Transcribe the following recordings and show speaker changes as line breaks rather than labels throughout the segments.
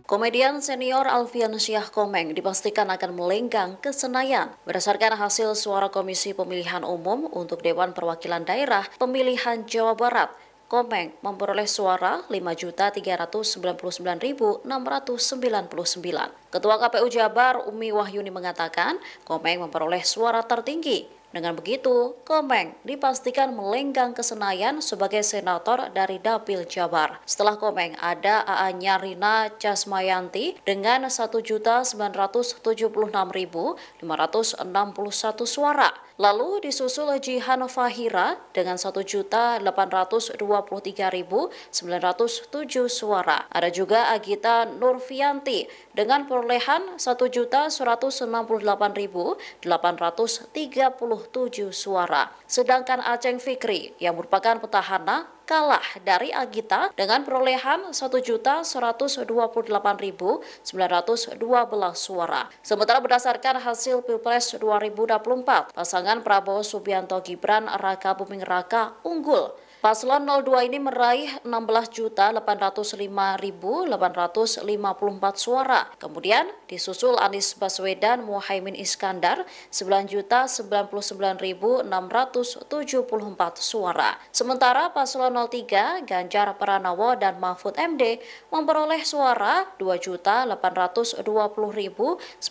Komedian senior Alfian Syah Komeng dipastikan akan melenggang ke Senayan. Berdasarkan hasil suara Komisi Pemilihan Umum untuk Dewan Perwakilan Daerah Pemilihan Jawa Barat, Komeng memperoleh suara 5.399.699. Ketua KPU Jabar Umi Wahyuni mengatakan, Komeng memperoleh suara tertinggi. Dengan begitu, Komeng dipastikan melenggang ke Senayan sebagai senator dari Dapil Jabar. Setelah Komeng ada AA-nya Rina Casmayanti dengan 1.976.561 suara. Lalu disusul Jihan Fahira dengan 1.823.907 suara. Ada juga Agita Nurfianti dengan perolehan 1.168.837 suara. Sedangkan Aceng Fikri yang merupakan petahana kalah dari Agita dengan perolehan 1.128.912 suara. Sementara berdasarkan hasil Pilpres 2024, pasangan Prabowo Subianto Gibran Raka Buming Raka unggul. Paslon 02 ini meraih 16.805.854 suara. Kemudian disusul Anies Baswedan Muhaimin Iskandar 9.099.674 suara. Sementara Paslon 03 Ganjar Pranowo dan Mahfud MD memperoleh suara 2.820.995.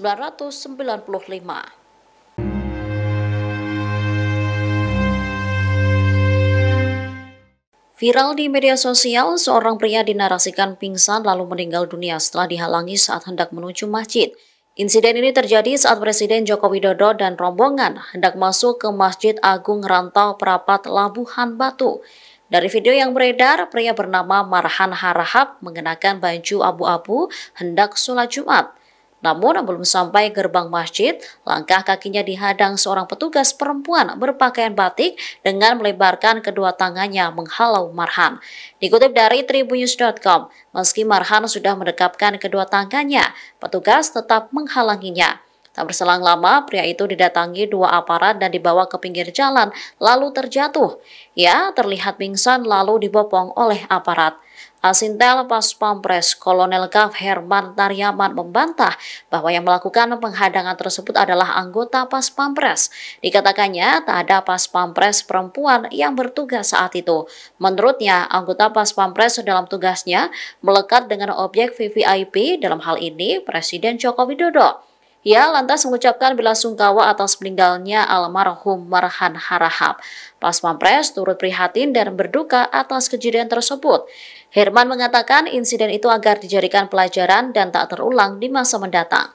Viral di media sosial, seorang pria dinarasikan pingsan lalu meninggal dunia setelah dihalangi saat hendak menuju masjid. Insiden ini terjadi saat Presiden Joko Widodo dan rombongan hendak masuk ke Masjid Agung Rantau Prapat Labuhan Batu. Dari video yang beredar, pria bernama Marhan Harahap mengenakan baju abu-abu hendak sholat Jumat. Namun belum sampai gerbang masjid, langkah kakinya dihadang seorang petugas perempuan berpakaian batik dengan melebarkan kedua tangannya menghalau Marhan. Dikutip dari tribunnews.com, meski Marhan sudah mendekapkan kedua tangannya, petugas tetap menghalanginya. Tak berselang lama, pria itu didatangi dua aparat dan dibawa ke pinggir jalan, lalu terjatuh. Ia terlihat pingsan lalu dibopong oleh aparat. Asintel Pas Pampres Kolonel Gaf Herman Taryaman membantah bahwa yang melakukan penghadangan tersebut adalah anggota Pas Pampres. Dikatakannya tak ada Pas Pampres perempuan yang bertugas saat itu. Menurutnya, anggota Pas Pampres dalam tugasnya melekat dengan objek VVIP, dalam hal ini Presiden Joko Widodo. Ia lantas mengucapkan belasungkawa atas meninggalnya almarhum Marhan Harahap. Pas Pampres turut prihatin dan berduka atas kejadian tersebut. Herman mengatakan insiden itu agar dijadikan pelajaran dan tak terulang di masa mendatang.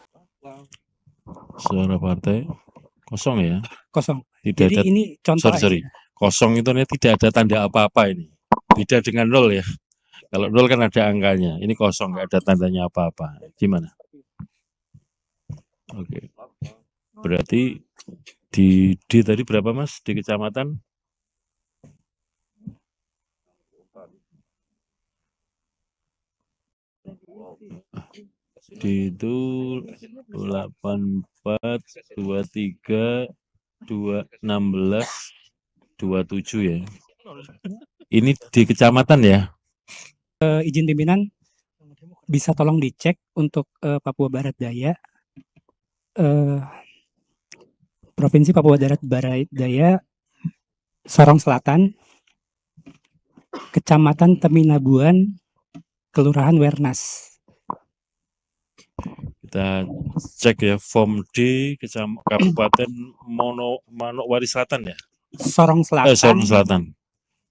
Suara partai kosong ya?
Kosong.
Tidak
Jadi
ada,
ini contoh
sorry. Kosong itu tidak ada tanda apa-apa ini. Beda dengan nol ya. Kalau nol kan ada angkanya. Ini kosong, nggak ada tandanya apa-apa. Gimana? Oke. Berarti di tadi berapa Mas di kecamatan? Di itu 84 23 216 27 ya. Ini di kecamatan ya?
Izin pimpinan bisa tolong dicek untuk Papua Barat Daya. Provinsi Papua Barat Daya, Sorong Selatan, Kecamatan Teminabuan, Kelurahan Wernas.
Kita cek ya, form D Kabupaten Manokwari Selatan ya?
Sorong Selatan.
Sorong Selatan.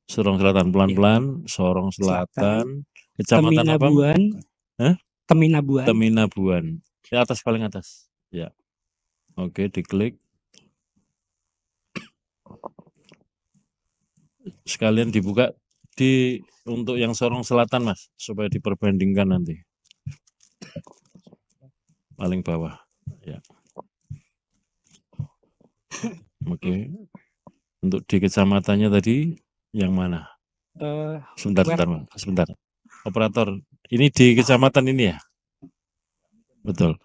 Sorong Selatan, pelan-pelan. Sorong Selatan. Kecamatan
Teminabuan.
apa?
Teminabuan.
Teminabuan. Ya, atas, paling atas. Ya. Oke, diklik. Sekalian dibuka untuk yang Sorong Selatan Mas, supaya diperbandingkan nanti. Paling bawah. Ya. Oke. Untuk di kecamatannya tadi yang mana? Sebentar. Operator, ini di kecamatan ini ya? Betul.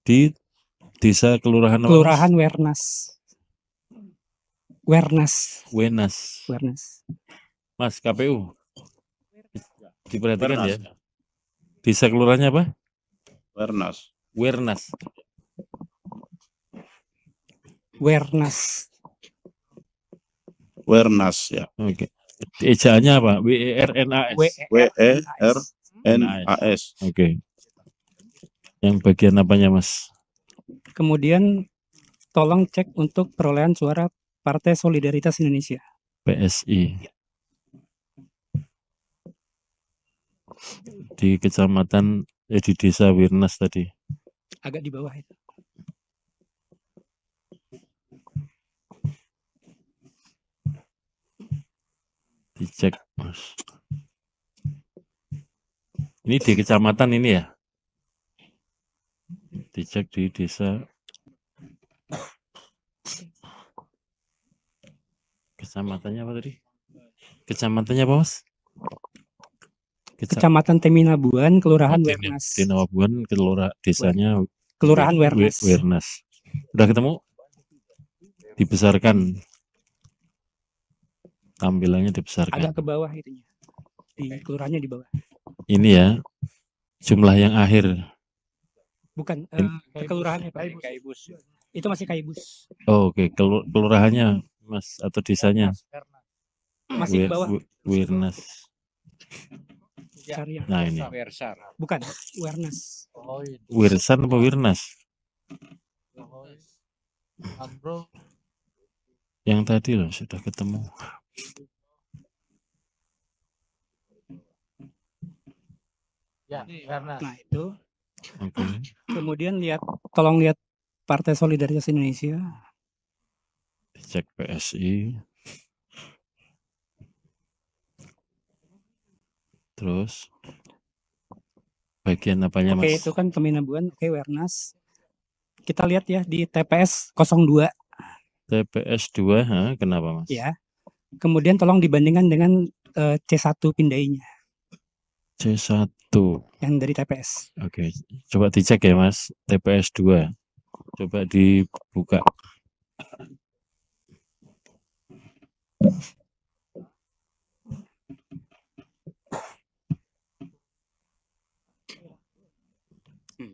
Di desa kelurahan apa?
Kelurahan Wernas. Wernas.
Mas, KPU. Diperhatikan ya. Desa kelurahannya apa?
Wernas.
Wirnas.
Wernas.
Wernas ya.
Oke. Ejaannya apa? WERNAS.
WERNAS.
Oke. Yang bagian apanya, Mas?
Kemudian tolong cek untuk perolehan suara Partai Solidaritas Indonesia.
PSI. Di kecamatan, di desa Wirnas tadi.
Agak di bawah itu.
Dicek, Mas. Ini di kecamatan ini ya? Dicek di desa. Kecamatannya apa tadi? Kecamatannya apa, Mas?
Kecamatan Teminabuan, Kelurahan Wernas.
Teminabuan, desanya
Kelurahan Wernas.
Wirnas. Udah ketemu? Dibesarkan. Tampilannya dibesarkan.
Agak ke bawah itunya. Di kelurahannya di bawah.
Ini ya, jumlah yang akhir.
Bukan, kelurahannya Pak. Kaibus. Itu masih Kaibus.
Oh, oke. Kelurahannya, Mas, atau desanya?
Masih di bawah.
Wirnas.
Cari yang
Nah, ini.
bukan, Wernas.
Wirsan apa Wirnas? Yang tadi loh, sudah ketemu.
Nah, itu.
Oke.
Kemudian tolong lihat Partai Solidaritas Indonesia.
Dicek PSI. Terus bagian apanya, Mas?
Oke, itu kan Teminabuan, oke, Wernas. Kita lihat ya di TPS 02.
TPS 2, kenapa, Mas?
Ya. Kemudian tolong dibandingkan dengan C1 pindainya
C1.
yang dari TPS.
Oke, coba dicek ya, Mas. TPS 2. Coba dibuka.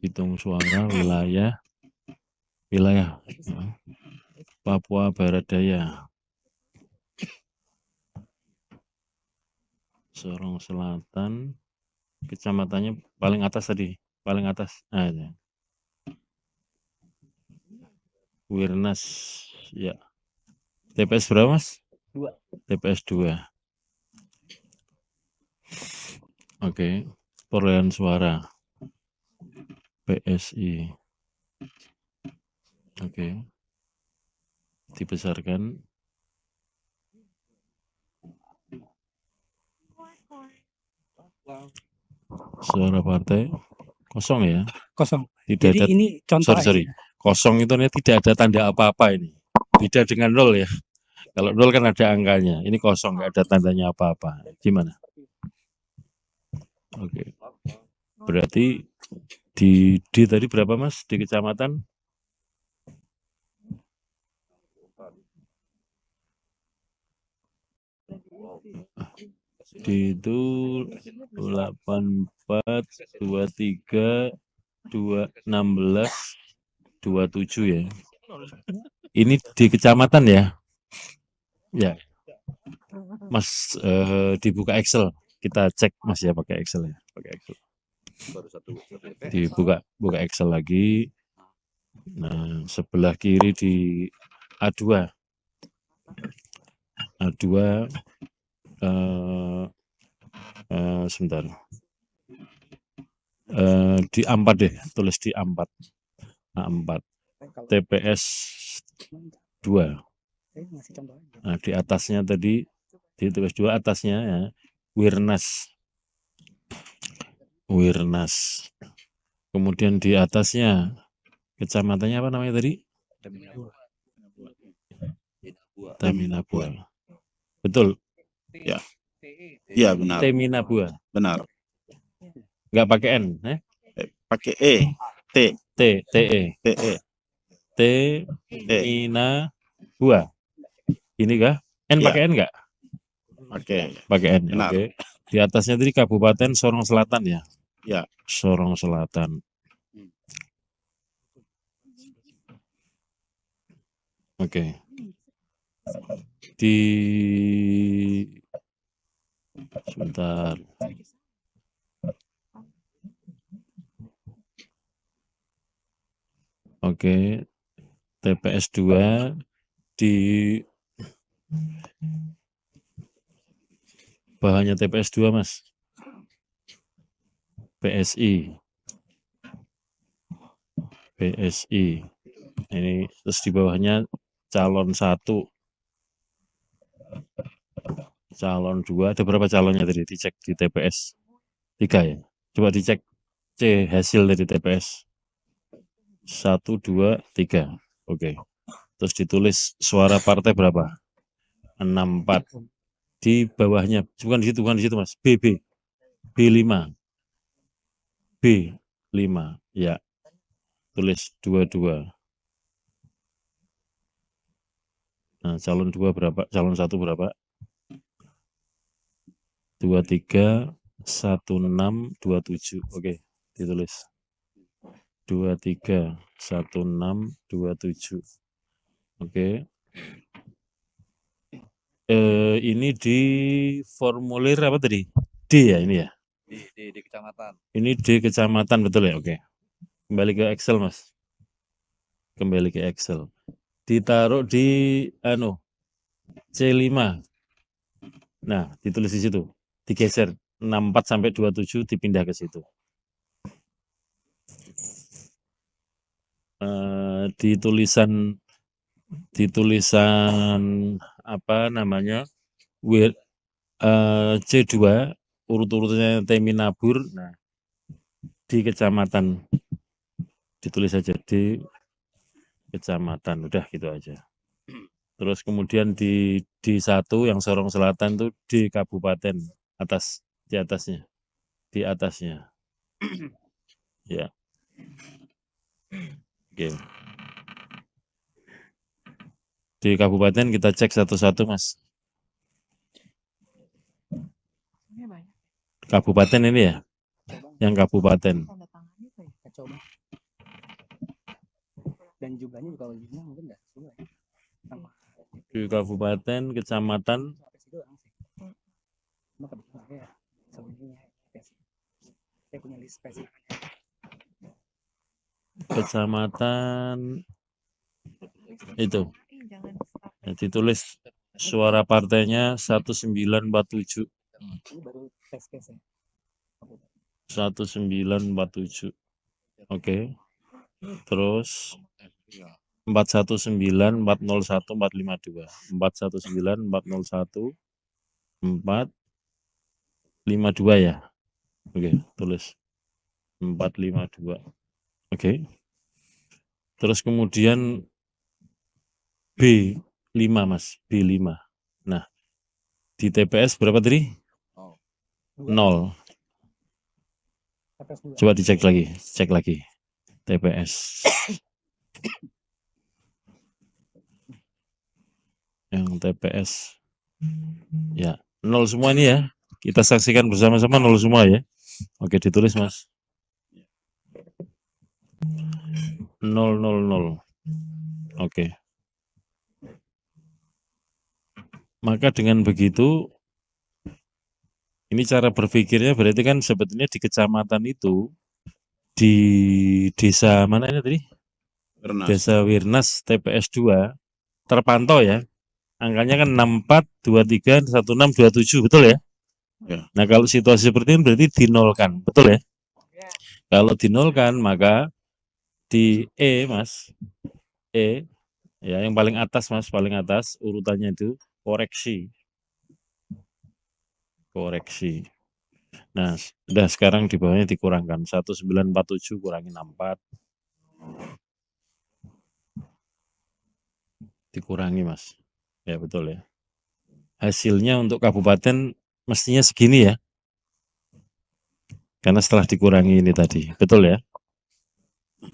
Hitung suara wilayah Papua Barat Daya, Sorong Selatan, kecamatannya paling atas tadi, paling atas. Nah, ya. Wirnas, ya. TPS berapa, Mas?
2.
TPS 2. Oke, perolehan suara PSI. Oke. Dibesarkan. Suara partai kosong ya?
Kosong.
Tidak
Jadi
ada.
ini contoh
Sorry. Kosong itu tidak ada tanda apa-apa ini. Beda dengan 0 ya. Kalau 0 kan ada angkanya. Ini kosong, nggak ada tandanya apa-apa. Gimana? Oke. Berarti di tadi berapa, Mas? Di kecamatan? Di itu 84, 23, 216, 27 ya. Ini di kecamatan ya? Ya. Mas, dibuka Excel. Kita cek Mas ya pakai Excel ya. Pakai Excel. Buka Excel lagi. Nah, sebelah kiri di A2. Sebentar. Di A4 deh, tulis di A4. A4. TPS 2. Nah, di atasnya tadi, di TPS 2 atasnya ya, Wirnas. Kemudian di atasnya, kecamatannya apa namanya tadi? Teminabuan. Betul?
Ya. Iya, benar.
Teminabuan.
Benar.
Enggak pakai N,
Pakai E.
TE.
TE.
Teminabuan. Ini kah? N
Ya.
pakai N enggak? Pakai N.
Benar.
Oke. Di atasnya tadi Kabupaten Sorong Selatan ya?
Ya.
Sorong Selatan. Oke. Di sebentar. Oke, TPS 2 di bawahnya TPS 2 Mas. PSI. PSI. Ini terus di bawahnya calon 1. Calon 2, ada berapa calonnya tadi dicek di TPS? 3 ya. Coba dicek C hasil dari TPS. 1, 2, 3. Oke. Terus ditulis suara partai berapa? 64. Di bawahnya, bukan di situ Mas. B5. B5. Ya. Tulis 22. Nah, calon 2 berapa? Calon 1 berapa? 23, 16, 27. Oke, ditulis. 23, 16, 27. Oke. Ini di formulir apa tadi? D ya ini ya?
Di kecamatan.
Ini D kecamatan betul ya? Oke. Kembali ke Excel Mas. Kembali ke Excel. Ditaruh di C5. Nah, ditulis di situ. Digeser 64 sampai 27 dipindah ke situ. Di tulisan apa namanya? C2 urut-urutnya Teminabur. Nah, di kecamatan ditulis saja di kecamatan, udah gitu aja. Terus kemudian di D1 yang Sorong Selatan tuh di kabupaten atas, di atasnya. Di atasnya. Ya. Oke. Di kabupaten kita cek satu-satu Mas. Kabupaten ini ya? Yang kabupaten.
Dan jumlahnya juga mungkin enggak sesuai.
Di kabupaten, kecamatan.
Saya punya list spesifik.
Kecamatan itu. Ya, ditulis suara partainya 1947.
Ini baru tes case ya.
1947. Oke. Terus 419, 401, 452. 419, 401, 452 ya. Oke, tulis 452. Oke. Terus kemudian B5 Mas, B5. Nah, di TPS berapa tadi? 0. Coba dicek lagi, cek lagi. TPS. Yang TPS. Ya, 0 semua ini ya. Kita saksikan bersama-sama 0 semua ya. Oke, ditulis Mas. 000. Oke. Maka dengan begitu, ini cara berpikirnya berarti kan sebetulnya di kecamatan itu, di desa mana ini tadi?
Wirnas.
Desa Wirnas TPS 2, terpantau ya. Angkanya kan 64, 23, 16, 27, betul ya?
Ya.
Nah kalau situasi seperti ini berarti dinolkan, betul ya? Kalau dinolkan maka di E Mas, E, ya yang paling atas Mas, paling atas urutannya itu koreksi. Koreksi. Nah, udah sekarang di bawahnya dikurangkan 1947 kurangi 64. Dikurangi Mas. Ya betul ya. Hasilnya untuk kabupaten mestinya segini ya. Karena setelah dikurangi ini tadi. Betul ya?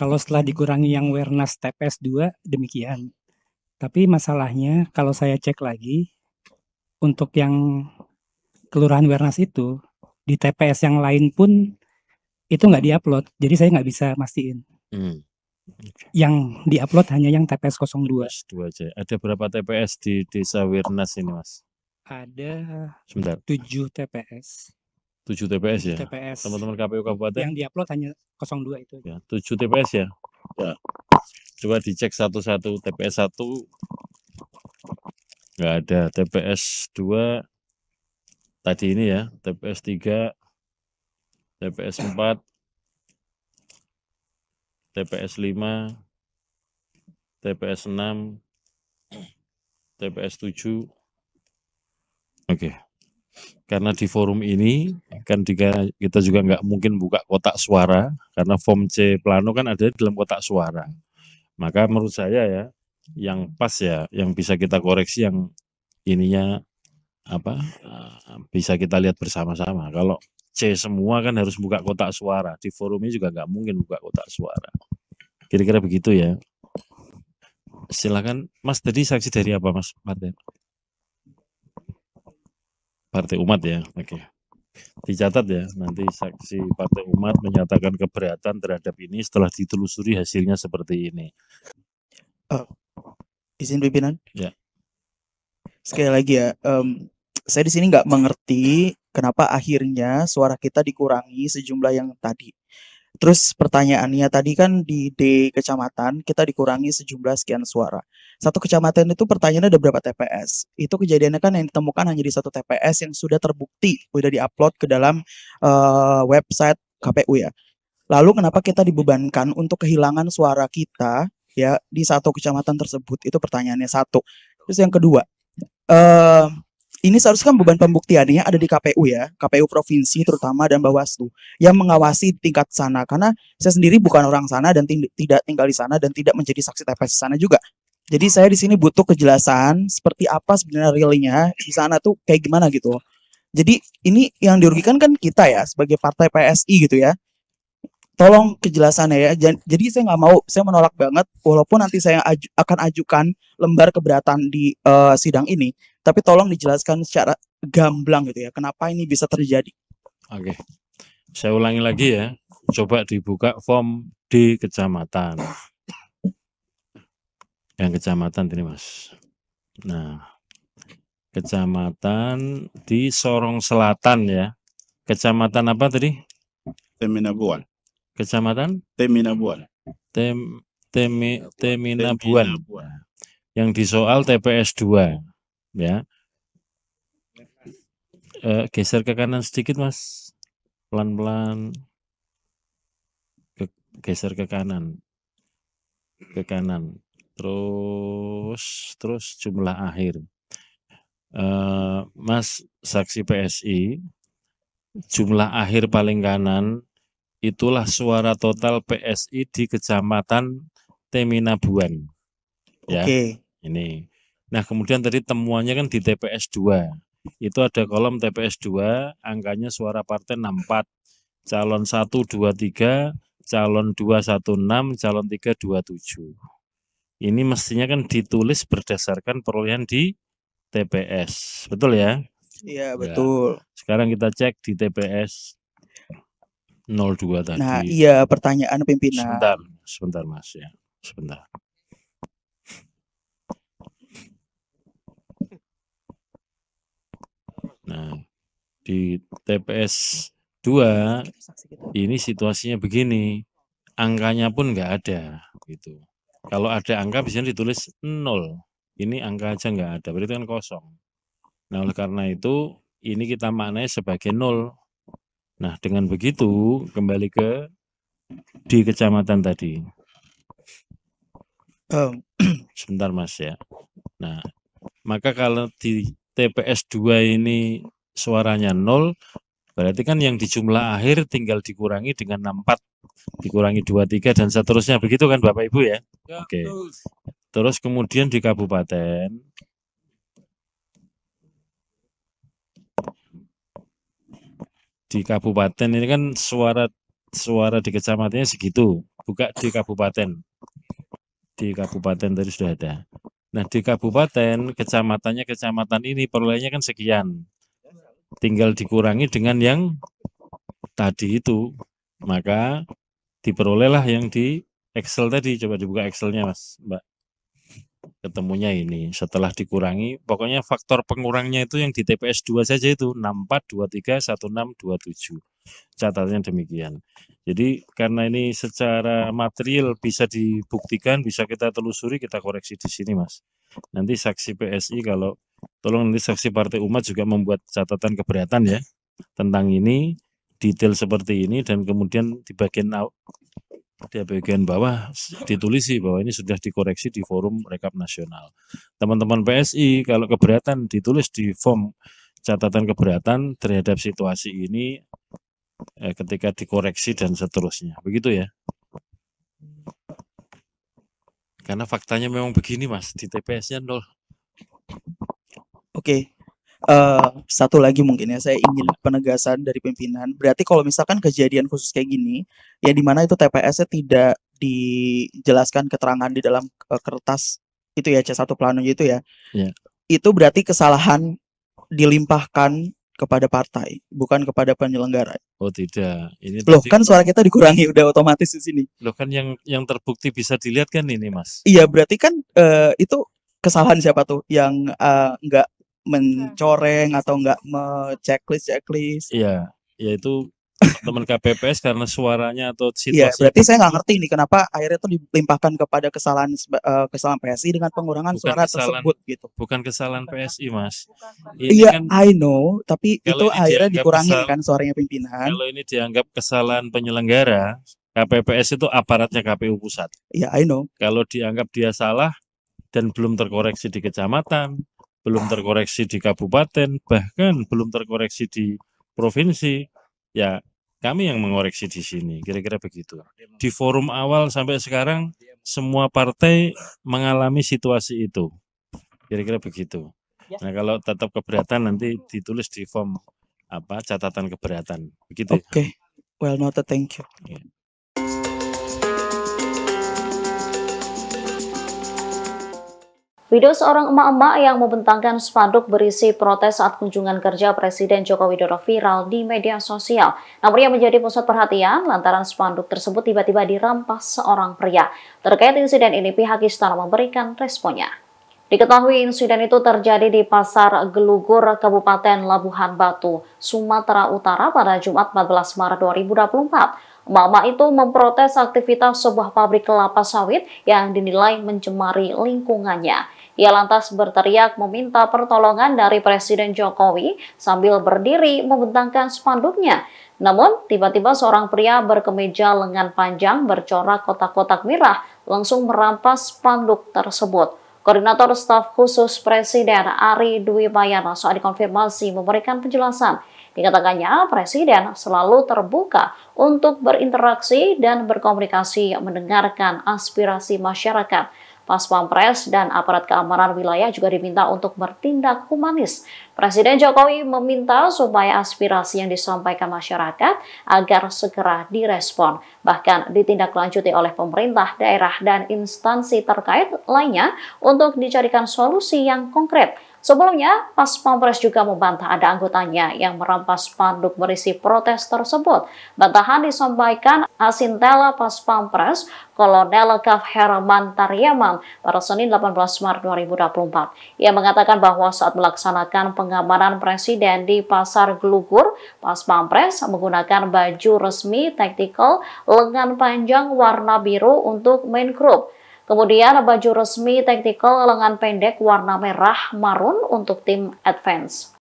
Kalau setelah dikurangi yang Wirnas TPS 2 demikian. Tapi masalahnya kalau saya cek lagi untuk yang Kelurahan Wirnas itu di TPS yang lain pun itu nggak diupload. Jadi saya nggak bisa mastiin. Yang diupload hanya yang TPS 02.
TPS 2 aja. Ada berapa TPS di Desa Wirnas ini, Mas?
Ada
Sebentar.
7 TPS.
7 TPS
7
ya?
TPS.
Teman-teman KPU Kabupaten?
Yang diupload hanya 02 itu.
Ya, 7 TPS ya?
Ya.
Coba dicek satu-satu. TPS 1 nggak ada. TPS 2 tadi ini ya. TPS 3, TPS 4, TPS 5, TPS 6, TPS 7. Oke. Karena di forum ini kan kita juga nggak mungkin buka kotak suara karena form C plano kan ada di dalam kotak suara. Maka menurut saya ya yang pas ya, yang bisa kita koreksi yang ininya apa bisa kita lihat bersama-sama. Kalau C semua kan harus buka kotak suara. Di forum ini juga nggak mungkin buka kotak suara. Kira-kira begitu ya. Silakan Mas, tadi saksi dari apa Mas? Partai Umat ya. Oke. Dicatat ya, nanti saksi Partai Umat menyatakan keberatan terhadap ini setelah ditelusuri hasilnya seperti ini.
Izin pimpinan.
Ya.
Sekali lagi ya, saya di sini nggak mengerti kenapa akhirnya suara kita dikurangi sejumlah yang tadi. Terus pertanyaannya tadi kan di D kecamatan kita dikurangi sejumlah sekian suara. Satu kecamatan itu pertanyaannya ada berapa TPS? Itu kejadiannya kan yang ditemukan hanya di satu TPS yang sudah terbukti, sudah diupload ke dalam website KPU ya. Lalu kenapa kita dibebankan untuk kehilangan suara kita ya di satu kecamatan tersebut? Itu pertanyaannya satu. Terus yang kedua, ini seharusnya kan beban pembuktiannya ada di KPU ya, KPU provinsi terutama dan Bawaslu yang mengawasi tingkat sana. Karena saya sendiri bukan orang sana dan tidak tinggal di sana dan tidak menjadi saksi TPS di sana juga. Jadi saya di sini butuh kejelasan seperti apa sebenarnya realnya di sana tuh kayak gimana gitu. Jadi ini yang dirugikan kan kita ya sebagai partai PSI gitu ya. Tolong kejelasannya ya. Jadi saya nggak mau, saya menolak banget walaupun nanti saya akan ajukan lembar keberatan di sidang ini, tapi tolong dijelaskan secara gamblang gitu ya. Kenapa ini bisa terjadi?
Oke. Saya ulangi lagi ya. Coba dibuka form D kecamatan. Yang kecamatan ini Mas. Nah, kecamatan di Sorong Selatan ya. Kecamatan apa tadi?
Teminabuan.
Kecamatan?
Teminabuan.
Teminabuan. Yang disoal TPS 2 ya. Geser ke kanan sedikit Mas. Pelan-pelan. Geser ke kanan. Ke kanan. Terus jumlah akhir. Mas saksi PSI, jumlah akhir paling kanan itulah suara total PSI di Kecamatan Teminabuan. Ya, ini. Nah, kemudian tadi temuannya kan di TPS 2. Itu ada kolom TPS 2, angkanya suara partai 64, calon 123, calon 216, calon 327. Ini mestinya kan ditulis berdasarkan perolehan di TPS. Betul ya?
Iya, betul.
Ya. Sekarang kita cek di TPS 02 tadi.
Nah, iya pertanyaan pimpinan.
Sebentar Mas ya. Sebentar. Nah, di TPS 2 ini situasinya begini. Angkanya pun nggak ada gitu. Kalau ada angka biasanya ditulis 0. Ini angka aja nggak ada, berarti kan kosong. Nah, oleh karena itu ini kita maknai sebagai 0. Nah, dengan begitu kembali ke di kecamatan tadi. Sebentar Mas ya. Nah, maka kalau di TPS 2 ini suaranya 0, berarti kan yang di jumlah akhir tinggal dikurangi dengan 64, dikurangi 23 dan seterusnya. Begitu kan Bapak Ibu ya? Oke. Terus kemudian di kabupaten, ini kan suara di kecamatannya segitu. Buka di kabupaten. Di kabupaten tadi sudah ada. Nah, di kabupaten, kecamatan ini perolehannya kan sekian. Tinggal dikurangi dengan yang tadi itu. Maka diperolehlah yang di Excel tadi, coba dibuka Excelnya Mas, Mbak. Ketemunya ini, setelah dikurangi, pokoknya faktor pengurangnya itu yang di TPS 2 saja itu, 64, 23, 16, 27. Catatannya demikian. Jadi karena ini secara material bisa dibuktikan, bisa kita telusuri, kita koreksi di sini Mas. Nanti saksi PSI kalau, tolong nanti saksi Partai Umat juga membuat catatan keberatan ya, tentang ini, detail seperti ini, dan kemudian di bagian bawah ditulisi bahwa ini sudah dikoreksi di forum rekap nasional. Teman-teman PSI kalau keberatan ditulis di form catatan keberatan terhadap situasi ini ketika dikoreksi dan seterusnya. Begitu ya. Karena faktanya memang begini Mas, di TPS-nya 0.
Oke. Satu lagi mungkin ya, saya ingin penegasan dari pimpinan. Berarti kalau misalkan kejadian khusus kayak gini, ya di mana itu TPS-nya tidak dijelaskan keterangan di dalam kertas itu ya, C1 plano itu ya.
Ya.
Itu berarti kesalahan dilimpahkan kepada partai, bukan kepada penyelenggara.
Oh tidak, ini
Loh
tadi,
kan suara kita dikurangi udah otomatis di sini.
loh kan yang terbukti bisa dilihat kan ini Mas.
Iya berarti kan itu kesalahan siapa tuh yang nggak mencoreng atau nggak checklist.
Iya, yaitu teman KPPS karena suaranya atau
Iya,
situasi.
berarti saya nggak ngerti nih kenapa akhirnya itu dilimpahkan kepada kesalahan PSI dengan pengurangan
Bukan
suara
kesalahan-
tersebut gitu.
Bukan kesalahan PSI Mas. Ini
Iya,
kan
I know, tapi
kalau
itu
ini
akhirnya
dianggap
dikurangin kan suaranya pimpinan.
kalau ini dianggap kesalahan penyelenggara, KPPS itu aparatnya KPU pusat.
Iya, I know.
Kalau dianggap dia salah dan belum terkoreksi di kecamatan, belum terkoreksi di kabupaten, bahkan belum terkoreksi di provinsi, ya kami yang mengoreksi di sini, kira-kira begitu. Di forum awal sampai sekarang, semua partai mengalami situasi itu, kira-kira begitu. Nah kalau tetap keberatan nanti ditulis di form catatan keberatan, begitu.
Oke, well noted, thank you.
Video seorang emak-emak yang membentangkan spanduk berisi protes saat kunjungan kerja Presiden Joko Widodo viral di media sosial. Namun yang menjadi pusat perhatian lantaran spanduk tersebut tiba-tiba dirampas seorang pria. Terkait insiden ini, pihak istana memberikan responnya. Diketahui insiden itu terjadi di Pasar Gelugur, Kabupaten Labuhan Batu, Sumatera Utara pada Jumat 14 Maret 2024. Emak-emak itu memprotes aktivitas sebuah pabrik kelapa sawit yang dinilai mencemari lingkungannya. Ia lantas berteriak meminta pertolongan dari Presiden Jokowi sambil berdiri membentangkan spanduknya. Namun, tiba-tiba seorang pria berkemeja lengan panjang bercorak kotak-kotak merah langsung merampas spanduk tersebut. Koordinator Staf Khusus Presiden Ari Dwi Mayana saat dikonfirmasi memberikan penjelasan. Dikatakannya, Presiden selalu terbuka untuk berinteraksi dan berkomunikasi mendengarkan aspirasi masyarakat. Pas Pampres dan aparat keamanan wilayah juga diminta untuk bertindak humanis. Presiden Jokowi meminta supaya aspirasi yang disampaikan masyarakat agar segera direspon, bahkan ditindaklanjuti oleh pemerintah daerah dan instansi terkait lainnya untuk dicarikan solusi yang konkret. Sebelumnya, Pas Pampres juga membantah ada anggotanya yang merampas spanduk berisi protes tersebut. Bantahan disampaikan Asintela Pas Pampres, Kolonel Kaf Herman Taryaman pada Senin 18 Maret 2024. Ia mengatakan bahwa saat melaksanakan pengamanan Presiden di Pasar Gelugur, Pas Pampres menggunakan baju resmi taktikal lengan panjang warna biru untuk main group. Kemudian baju resmi taktikal lengan pendek warna merah marun untuk tim advance.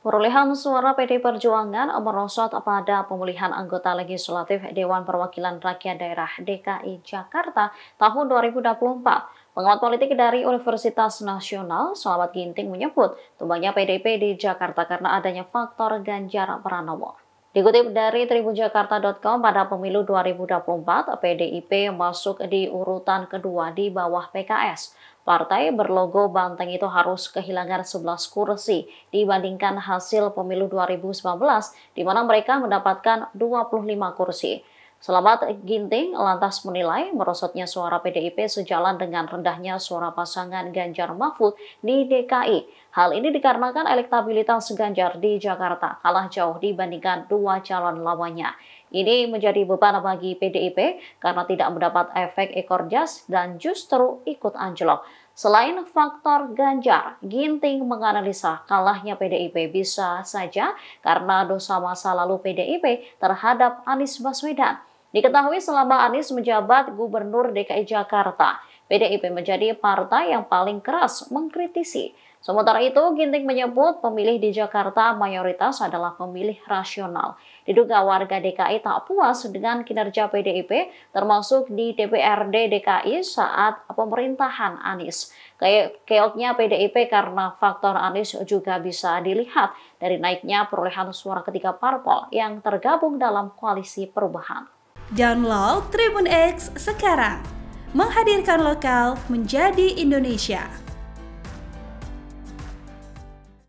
Perolehan suara PD Perjuangan merosot pada pemilihan anggota legislatif Dewan Perwakilan Rakyat Daerah DKI Jakarta tahun 2024. Pengamat politik dari Universitas Nasional, Slamet Ginting menyebut tumbangnya PDIP di Jakarta karena adanya faktor Ganjar Pranowo. Dikutip dari tribunjakarta.com, pada pemilu 2024, PDIP masuk di urutan kedua di bawah PKS. Partai berlogo banteng itu harus kehilangan 11 kursi dibandingkan hasil pemilu 2019, di mana mereka mendapatkan 25 kursi. Selamat Ginting lantas menilai merosotnya suara PDIP sejalan dengan rendahnya suara pasangan Ganjar Mahfud di DKI. Hal ini dikarenakan elektabilitas Ganjar di Jakarta kalah jauh dibandingkan dua calon lawannya. Ini menjadi beban bagi PDIP karena tidak mendapat efek ekor jas dan justru ikut anjlok. Selain faktor Ganjar, Ginting menganalisa kalahnya PDIP bisa saja karena dosa masa lalu PDIP terhadap Anies Baswedan. Diketahui selama Anies menjabat Gubernur DKI Jakarta, PDIP menjadi partai yang paling keras mengkritisi. Sementara itu, Ginting menyebut pemilih di Jakarta mayoritas adalah pemilih rasional. Diduga warga DKI tak puas dengan kinerja PDIP, termasuk di DPRD DKI saat pemerintahan Anies. Keoknya PDIP karena faktor Anies juga bisa dilihat dari naiknya perolehan suara ketiga parpol yang tergabung dalam koalisi perubahan.
Download Tribun X sekarang, menghadirkan lokal menjadi Indonesia.